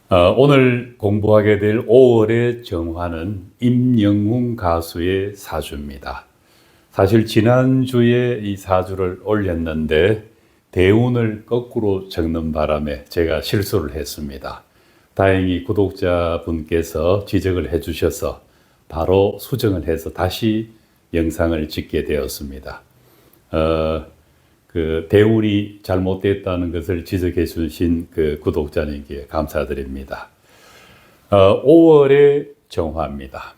오늘 공부하게 될 5월의 정화는 임영웅 가수의 사주입니다. 사실 지난주에 이 사주를 올렸는데 대운을 거꾸로 적는 바람에 제가 실수를 했습니다. 다행히 구독자분께서 지적을 해주셔서 바로 수정을 해서 다시 영상을 찍게 되었습니다. 그 대운이 잘못됐다는 것을 지적해 주신 그 구독자님께 감사드립니다. 5월의 정화입니다.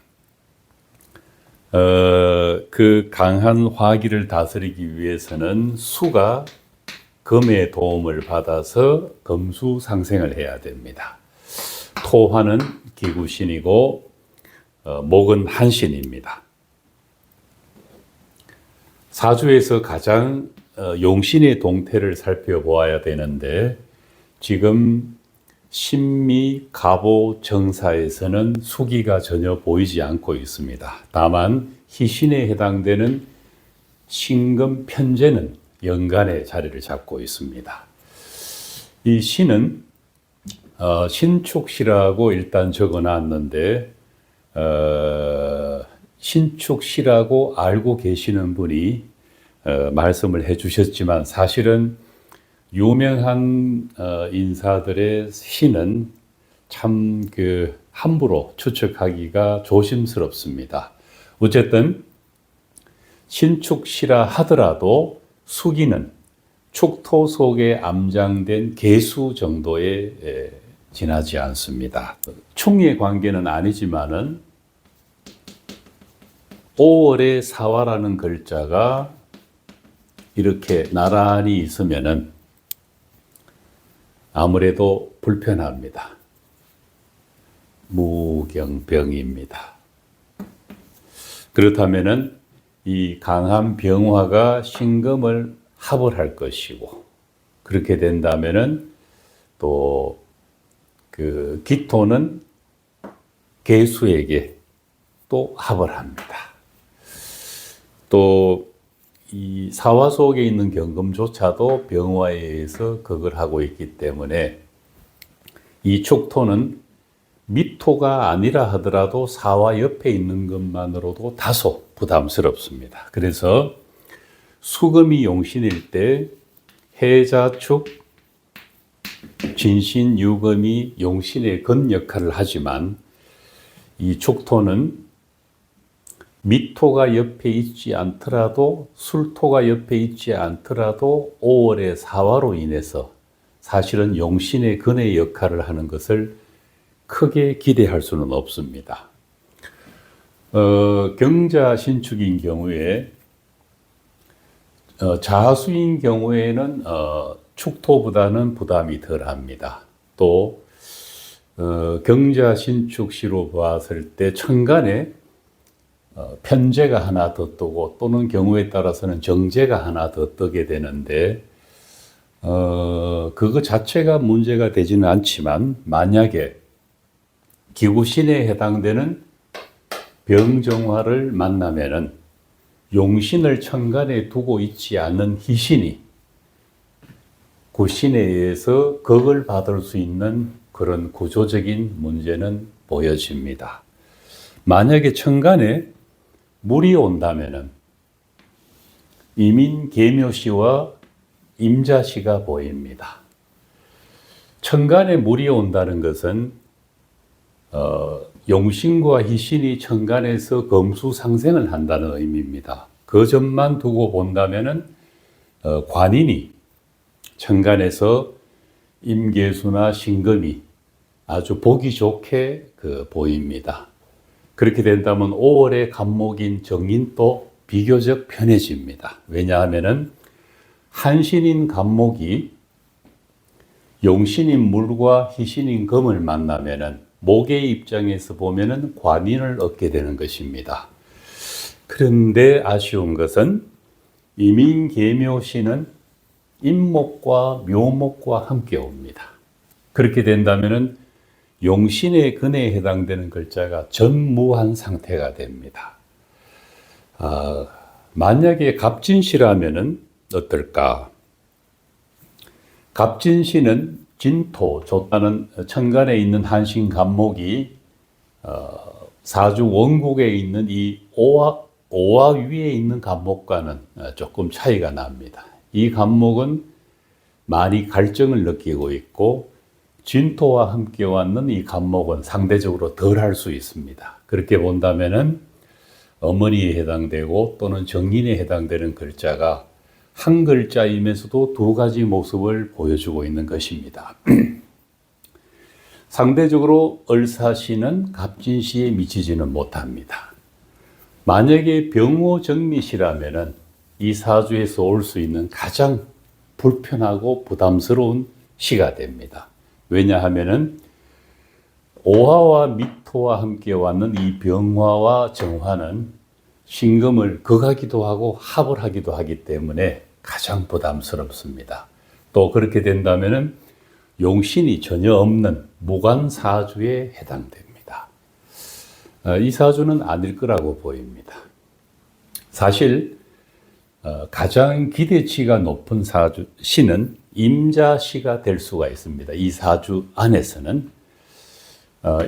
그 강한 화기를 다스리기 위해서는 수가 금의 도움을 받아서 금수상생을 해야 됩니다. 토화는 기구신이고 목은 한신입니다. 사주에서 가장 용신의 동태를 살펴보아야 되는데 지금 신미, 갑오, 정사에서는 수기가 전혀 보이지 않고 있습니다. 다만 희신에 해당되는 신금, 편제는 연간에 자리를 잡고 있습니다. 이 신은 신축시라고 일단 적어놨는데 신축시라고 알고 계시는 분이 말씀을 해주셨지만 사실은 유명한 인사들의 신은 참 함부로 추측하기가 조심스럽습니다. 어쨌든 신축시라 하더라도 수기는 축토 속에 암장된 개수 정도에 지나지 않습니다. 충의 관계는 아니지만은 5월의 사화라는 글자가 이렇게 나란히 있으면은 아무래도 불편합니다. 무경병입니다. 그렇다면은 이 강한 병화가 신금을 합을 할 것이고 그렇게 된다면은 또 그 기토는 개수에게 또 합을 합니다. 또 이 사화 속에 있는 경금조차도 병화에 의해서 극을 하고 있기 때문에 이 축토는 미토가 아니라 하더라도 사화 옆에 있는 것만으로도 다소 부담스럽습니다. 그래서 수금이 용신일 때 해자축, 진신, 유금이 용신의 근 역할을 하지만 이 축토는 미토가 옆에 있지 않더라도 술토가 옆에 있지 않더라도 5월의 사화로 인해서 사실은 용신의 근의 역할을 하는 것을 크게 기대할 수는 없습니다. 경자 신축인 경우에 자수인 경우에는 축토보다는 부담이 덜합니다. 또 경자 신축시로 봤을 때 천간에 편제가 하나 더 뜨고 또는 경우에 따라서는 정제가 하나 더 뜨게 되는데 그거 자체가 문제가 되지는 않지만 만약에 기구신에 해당되는 병정화를 만나면은 용신을 천간에 두고 있지 않는 희신이 구신에 의해서 극을 받을 수 있는 그런 구조적인 문제는 보여집니다. 만약에 천간에 물이 온다면은 이민 계묘시와 임자시가 보입니다. 천간에 물이 온다는 것은 용신과 희신이 천간에서 금수상생을 한다는 의미입니다. 그 점만 두고 본다면은 관인이 천간에서 임계수나 신금이 아주 보기 좋게 보입니다. 그렇게 된다면 5월의 간목인 정인도 비교적 편해집니다. 왜냐하면은 한신인 간목이 용신인 물과 희신인 금을 만나면은 목의 입장에서 보면은 관인을 얻게 되는 것입니다. 그런데 아쉬운 것은 이민계묘신은 임목과 묘목과 함께 옵니다. 그렇게 된다면은 용신의 근에 해당되는 글자가 전무한 상태가 됩니다. 만약에 갑진시라면은 어떨까? 갑진시는 진토, 조타는 천간에 있는 한신 간목이 사주 원국에 있는 이 오화 위에 있는 간목과는 조금 차이가 납니다. 이 간목은 많이 갈증을 느끼고 있고 진토와 함께 왔는 이 간목은 상대적으로 덜 할 수 있습니다. 그렇게 본다면은 어머니에 해당되고 또는 정인에 해당되는 글자가 한 글자이면서도 두 가지 모습을 보여주고 있는 것입니다. 상대적으로 을사시는 갑진시에 미치지는 못합니다. 만약에 병호정미시라면은 이 사주에서 올 수 있는 가장 불편하고 부담스러운 시가 됩니다. 왜냐하면은 오화와 미토와 함께 왔는 이 병화와 정화는 신금을 극하기도 하고 합을 하기도 하기 때문에 가장 부담스럽습니다. 또 그렇게 된다면은 용신이 전혀 없는 무관사주에 해당됩니다. 이 사주는 아닐 거라고 보입니다. 사실 가장 기대치가 높은 시는 임자시가 될 수가 있습니다. 이 사주 안에서는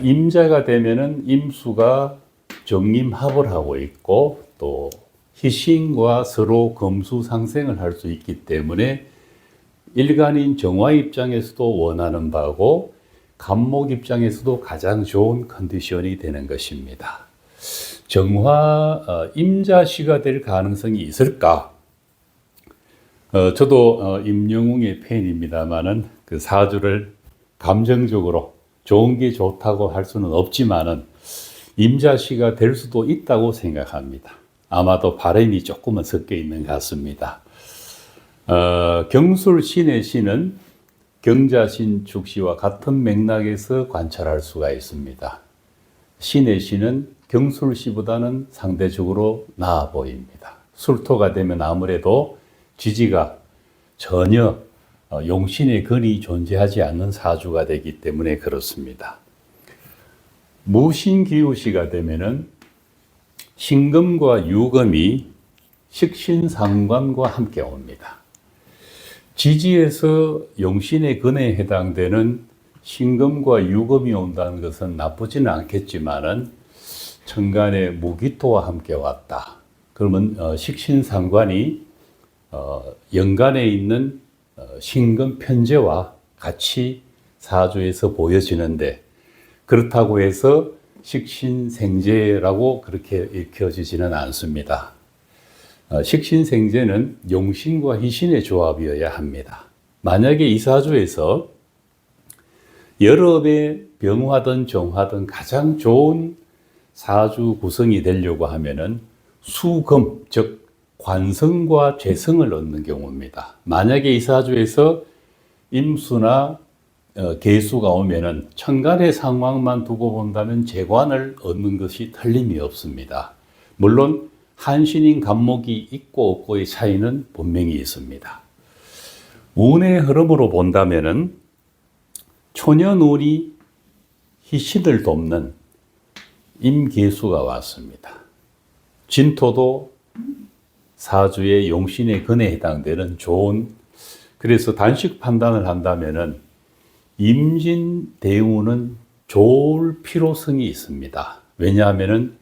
임자가 되면은 임수가 정임합을 하고 있고 또 희신과 서로 금수상생을 할 수 있기 때문에 일간인 정화 입장에서도 원하는 바고 간목 입장에서도 가장 좋은 컨디션이 되는 것입니다. 정화 임자시가 될 가능성이 있을까? 저도 임영웅의 팬입니다만은 그 사주를 감정적으로 좋은 게 좋다고 할 수는 없지만은 임자시가 될 수도 있다고 생각합니다. 아마도 바람이 조금은 섞여 있는 것 같습니다. 경술 신의 신은 경자신 축시와 같은 맥락에서 관찰할 수가 있습니다. 신의 신은 경술시보다는 상대적으로 나아 보입니다. 술토가 되면 아무래도 지지가 전혀 용신의 근이 존재하지 않는 사주가 되기 때문에 그렇습니다. 무신기우시가 되면은 신금과 유금이 식신상관과 함께 옵니다. 지지에서 용신의 근에 해당되는 신금과 유금이 온다는 것은 나쁘지는 않겠지만은 천간에 무기토와 함께 왔다. 그러면 식신상관이 연간에 있는 신금 편제와 같이 사주에서 보여지는데 그렇다고 해서 식신생제라고 그렇게 읽혀지지는 않습니다. 식신생제는 용신과 희신의 조합이어야 합니다. 만약에 이 사주에서 여러 배 병화든 정화든 가장 좋은 사주 구성이 되려고 하면은 수금, 즉 관성과 재성을 얻는 경우입니다. 만약에 이 사주에서 임수나 계수가 오면은 천간의 상황만 두고 본다면 재관을 얻는 것이 틀림이 없습니다. 물론 한신인 간목이 있고 없고의 차이는 분명히 있습니다. 운의 흐름으로 본다면은 초년운이 희신을 돕는 임계수가 왔습니다. 진토도 사주의 용신의 근에 해당되는 좋은, 그래서 단식 판단을 한다면은 임진대운은 좋을 필요성이 있습니다. 왜냐하면은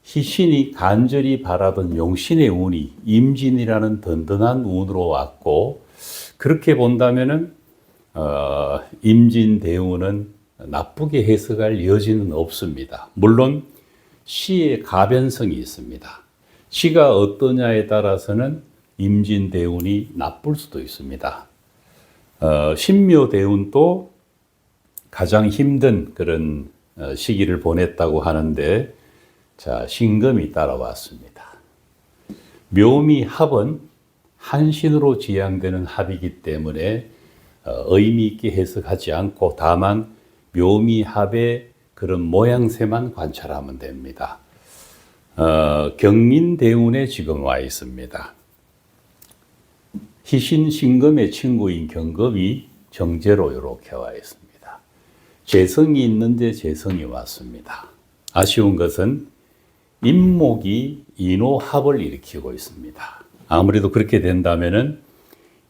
희신이 간절히 바라던 용신의 운이 임진이라는 든든한 운으로 왔고, 그렇게 본다면은 임진대운은 나쁘게 해석할 여지는 없습니다. 물론 시의 가변성이 있습니다. 시가 어떠냐에 따라서는 임진대운이 나쁠 수도 있습니다. 신묘대운도 가장 힘든 그런 시기를 보냈다고 하는데, 자, 신금이 따라왔습니다. 묘미합은 한신으로 지향되는 합이기 때문에 의미 있게 해석하지 않고 다만 묘미합의 그런 모양새만 관찰하면 됩니다. 경인대운에 지금 와 있습니다. 희신 신금의 친구인 경금이 정제로 이렇게 와 있습니다. 재성이 있는데 재성이 왔습니다. 아쉬운 것은 임목이 인호합을 일으키고 있습니다. 아무래도 그렇게 된다면은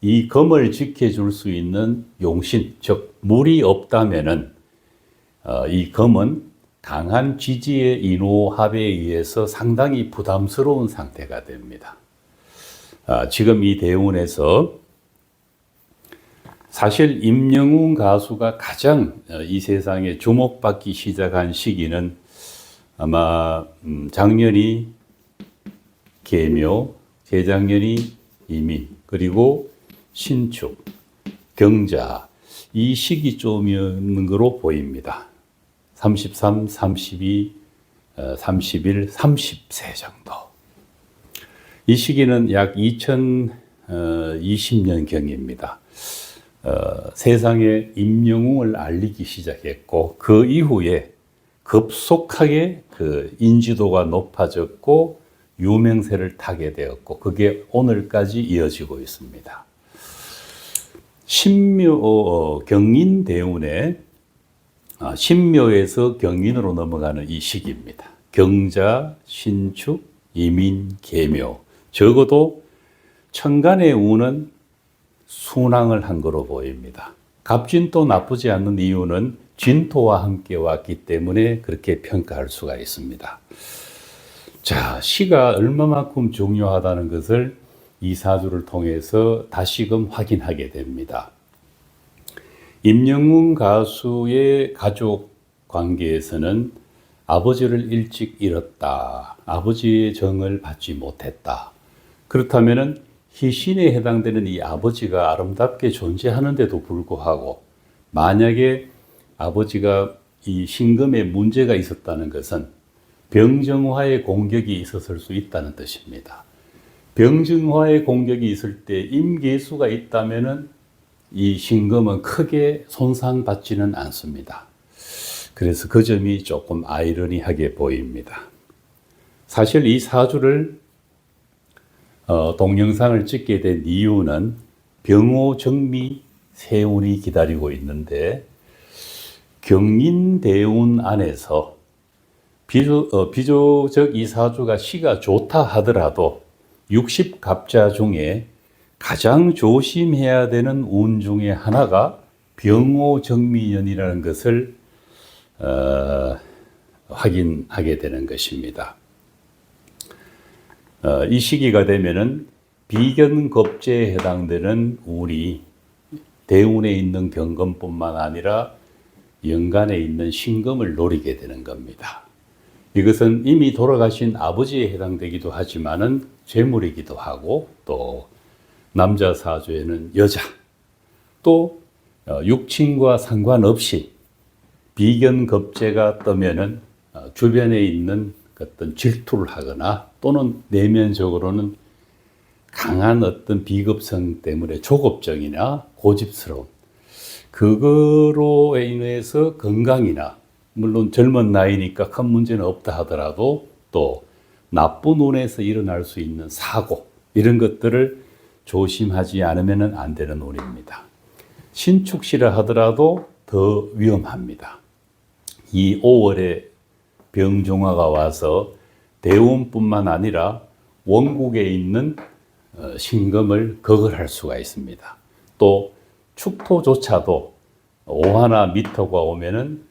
이 검을 지켜줄 수 있는 용신, 즉 물이 없다면은 이 검은 강한 지지의 인호합에 의해서 상당히 부담스러운 상태가 됩니다. 지금 이 대운에서 사실 임영웅 가수가 가장 이 세상에 주목받기 시작한 시기는 아마 작년이 계묘, 재작년이 이민, 그리고 신축, 경자 이 시기쯤이었는 것으로 보입니다. 33, 32, 31, 30세 정도. 이 시기는 약 2020년경입니다. 세상에 임영웅을 알리기 시작했고 그 이후에 급속하게 그 인지도가 높아졌고 유명세를 타게 되었고 그게 오늘까지 이어지고 있습니다. 신묘 경인대운에 신묘에서 경인으로 넘어가는 이 시기입니다. 경자, 신축, 이민, 계묘. 적어도 천간의 운은 순항을 한 거로 보입니다. 갑진도 나쁘지 않는 이유는 진토와 함께 왔기 때문에 그렇게 평가할 수가 있습니다. 자, 시가 얼마만큼 중요하다는 것을 이 사주를 통해서 다시금 확인하게 됩니다. 임영웅 가수의 가족 관계에서는 아버지를 일찍 잃었다. 아버지의 정을 받지 못했다. 그렇다면 희신에 해당되는 이 아버지가 아름답게 존재하는데도 불구하고 만약에 아버지가 이 신금에 문제가 있었다는 것은 병정화의 공격이 있었을 수 있다는 뜻입니다. 병정화의 공격이 있을 때 임계수가 있다면은 이 신금은 크게 손상받지는 않습니다. 그래서 그 점이 조금 아이러니하게 보입니다. 사실 이 사주를 동영상을 찍게 된 이유는 병호정미 세운이 기다리고 있는데 경인대운 안에서 비교적 이 사주가 시가 좋다 하더라도 60갑자 중에 가장 조심해야 되는 운 중에 하나가 병호정미년이라는 것을 확인하게 되는 것입니다. 이 시기가 되면은 비견겁제에 해당되는 운이 대운에 있는 경금뿐만 아니라 연간에 있는 신금을 노리게 되는 겁니다. 이것은 이미 돌아가신 아버지에 해당되기도 하지만은 재물이기도 하고 또 남자 사주에는 여자 또 육친과 상관없이 비견겁제가 뜨면은 주변에 있는 어떤 질투를 하거나 또는 내면적으로는 강한 어떤 비겁성 때문에 조급증이나 고집스러움 그거로 인해서 건강이나 물론 젊은 나이니까 큰 문제는 없다 하더라도 또 나쁜 운에서 일어날 수 있는 사고 이런 것들을 조심하지 않으면 안 되는 운입니다. 신축시라 하더라도 더 위험합니다. 이 5월에 병종화가 와서 대운뿐만 아니라 원국에 있는 신금을 거절할 수가 있습니다. 또 축토조차도 오화나 미토가 오면은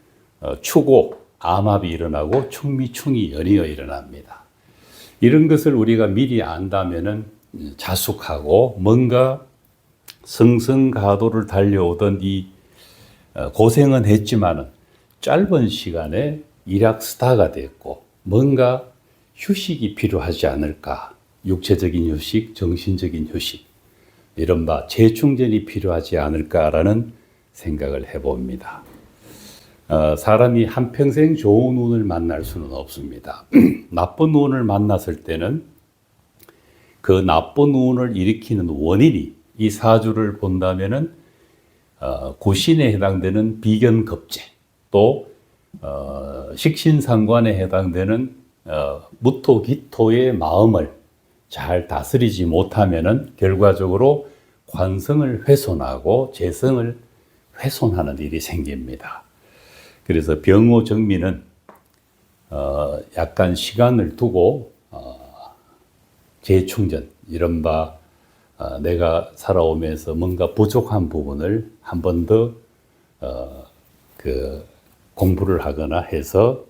축오, 암합이 일어나고 축미충이 연이어 일어납니다. 이런 것을 우리가 미리 안다면은 자숙하고 뭔가 승승가도를 달려오던 이 고생은 했지만은 짧은 시간에 일약스타가 됐고 뭔가 휴식이 필요하지 않을까. 육체적인 휴식, 정신적인 휴식, 이른바 재충전이 필요하지 않을까라는 생각을 해봅니다. 사람이 한평생 좋은 운을 만날 수는 없습니다. 나쁜 운을 만났을 때는 그 나쁜 운을 일으키는 원인이 이 사주를 본다면은 구신에 해당되는 비견겁제 또 식신상관에 해당되는 무토기토의 마음을 잘 다스리지 못하면은 결과적으로 관성을 훼손하고 재성을 훼손하는 일이 생깁니다. 그래서 병호정미는 약간 시간을 두고 재충전, 이른바 내가 살아오면서 뭔가 부족한 부분을 한 번 더 공부를 하거나 해서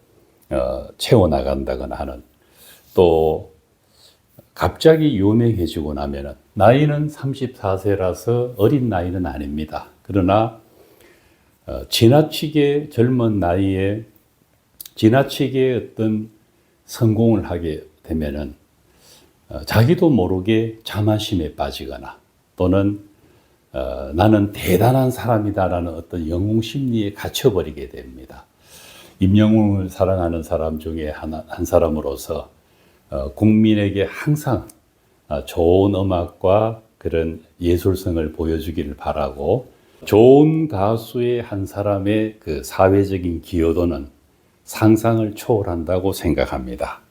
채워나간다거나 하는, 또 갑자기 유명해지고 나면은, 나이는 34세라서 어린 나이는 아닙니다. 그러나 지나치게 젊은 나이에 지나치게 어떤 성공을 하게 되면은 자기도 모르게 자만심에 빠지거나, 또는 나는 대단한 사람이다라는 어떤 영웅 심리에 갇혀버리게 됩니다. 임영웅을 사랑하는 사람 중에 한 사람으로서 국민에게 항상 좋은 음악과 그런 예술성을 보여주기를 바라고, 좋은 가수의 한 사람의 그 사회적인 기여도는 상상을 초월한다고 생각합니다.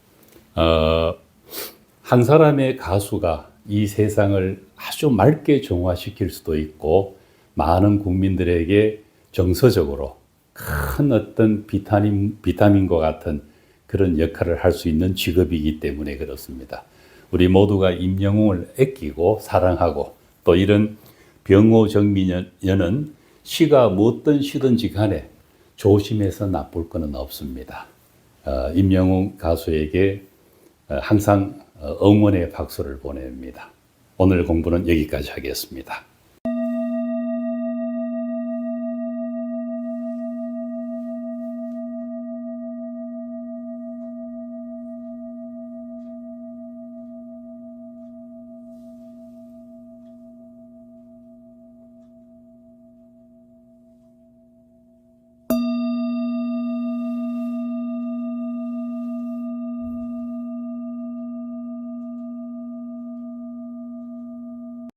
한 사람의 가수가 이 세상을 아주 맑게 정화시킬 수도 있고, 많은 국민들에게 정서적으로 큰 어떤 비타민과 같은 그런 역할을 할 수 있는 직업이기 때문에 그렇습니다. 우리 모두가 임영웅을 아끼고 사랑하고, 또 이런 병호정민연은 시가 어떤 시든지 간에 조심해서 나쁠 것은 없습니다. 임영웅 가수에게 항상 응원의 박수를 보냅니다. 오늘 공부는 여기까지 하겠습니다.